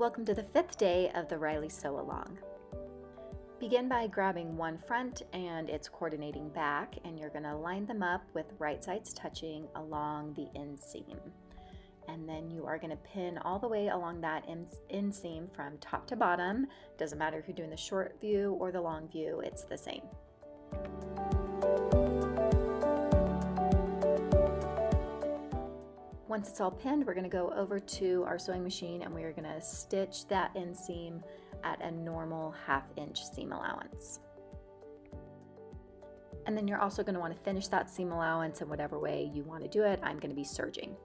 Welcome to the 5th day of the Riley Sewalong. Begin by grabbing one front and its coordinating back, and you're going to line them up with right sides touching along the inseam. And then you are going to pin all the way along that inseam from top to bottom. Doesn't matter if you're doing the short view or the long view, it's the same. Once it's all pinned, we're going to go over to our sewing machine and we are going to stitch that inseam at a normal 1/2 inch seam allowance. And then you're also going to want to finish that seam allowance in whatever way you want to do it. I'm going to be serging.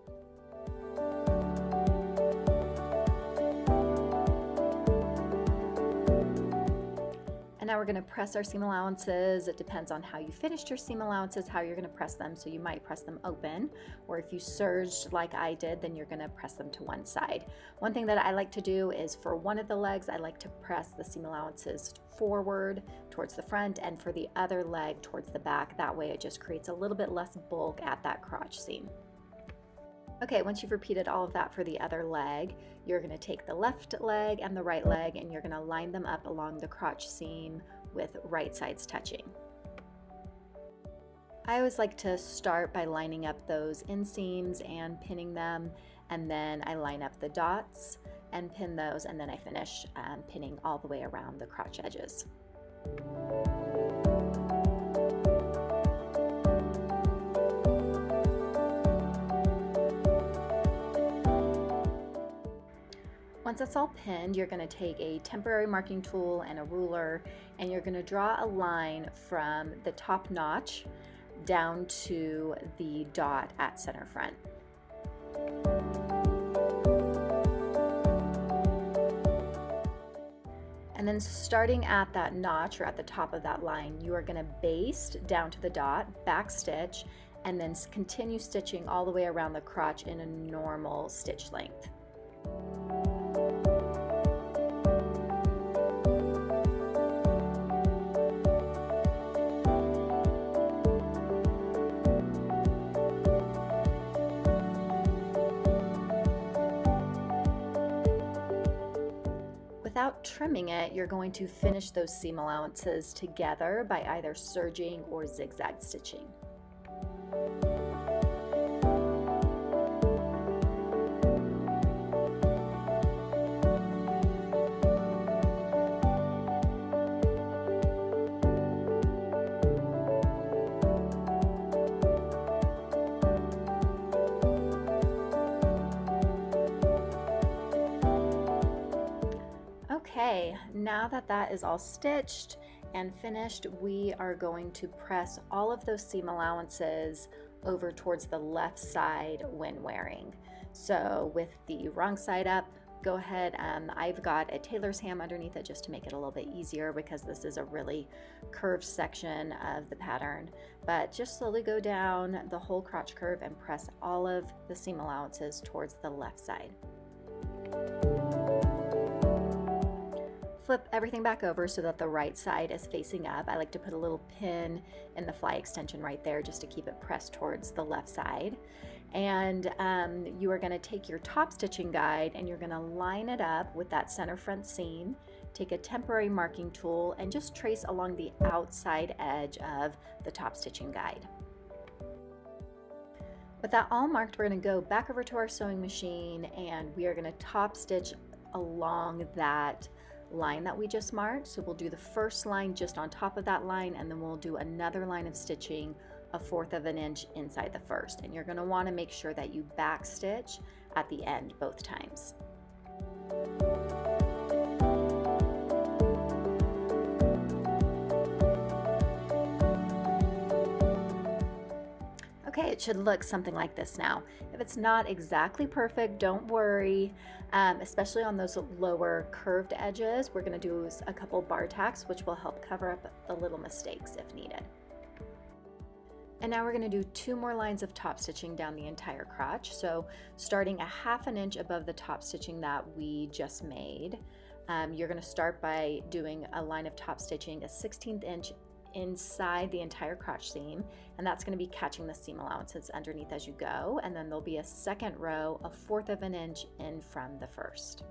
Now we're going to press our seam allowances. It depends on how you finished your seam allowances, how you're going to press them. So you might press them open, or if you serged like I did, then you're going to press them to one side. One thing that I like to do is for one of the legs, I like to press the seam allowances forward towards the front, and for the other leg towards the back. That way it just creates a little bit less bulk at that crotch seam. Okay, once you've repeated all of that for the other leg, you're going to take the left leg and the right leg and you're going to line them up along the crotch seam with right sides touching. I always like to start by lining up those inseams and pinning them, and then I line up the dots and pin those, and then I finish pinning all the way around the crotch edges. Once it's all pinned, you're going to take a temporary marking tool and a ruler, and you're going to draw a line from the top notch down to the dot at center front. And then starting at that notch or at the top of that line, you are going to baste down to the dot, back stitch, and then continue stitching all the way around the crotch in a normal stitch length. Without trimming it, you're going to finish those seam allowances together by either serging or zigzag stitching. Okay, now that that is all stitched and finished, we are going to press all of those seam allowances over towards the left side when wearing. So with the wrong side up, go ahead, I've got a tailor's ham underneath it just to make it a little bit easier because this is a really curved section of the pattern. But just slowly go down the whole crotch curve and press all of the seam allowances towards the left side. Flip everything back over so that the right side is facing up. I like to put a little pin in the fly extension right there just to keep it pressed towards the left side. And you are going to take your top stitching guide and you're going to line it up with that center front seam. Take a temporary marking tool and just trace along the outside edge of the top stitching guide. With that all marked, we're going to go back over to our sewing machine and we are going to top stitch along that line that we just marked. So we'll do the first line just on top of that line, and then we'll do another line of stitching 1/4 of an inch inside the first, and you're going to want to make sure that you back stitch at the end both times. Okay, it should look something like this now. If it's not exactly perfect, don't worry, especially on those lower curved edges. We're going to do a couple bar tacks, which will help cover up the little mistakes if needed. And now we're going to do 2 more lines of top stitching down the entire crotch. So starting 1/2 inch above the top stitching that we just made, you're going to start by doing a line of top stitching 1/16 inch inside the entire crotch seam, and that's going to be catching the seam allowances underneath as you go, and then there'll be a second row 1/4 of an inch in from the first.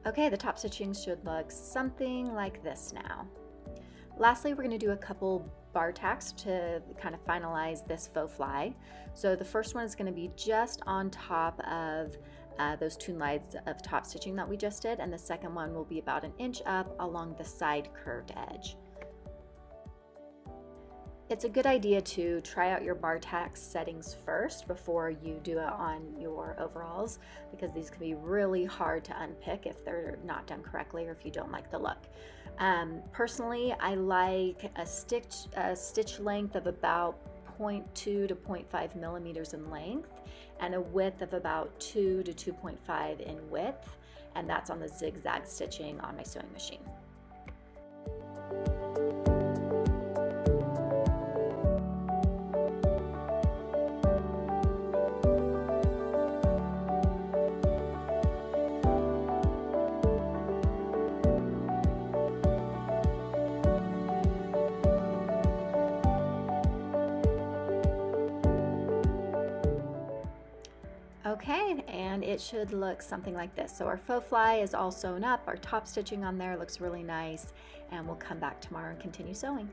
Okay, the top stitching should look something like this now. Lastly, we're going to do a couple bar tacks to kind of finalize this faux fly. So the first one is going to be just on top of those 2 lines of top stitching that we just did, and the second one will be about 1 inch up along the side curved edge. It's a good idea to try out your bar tack settings first before you do it on your overalls, because these can be really hard to unpick if they're not done correctly or if you don't like the look. Personally, I like a stitch length of about 0.2 to 0.5 millimeters in length and a width of about 2 to 2.5 in width, and that's on the zigzag stitching on my sewing machine. Okay, and it should look something like this. So our faux fly is all sewn up, our top stitching on there looks really nice, and we'll come back tomorrow and continue sewing.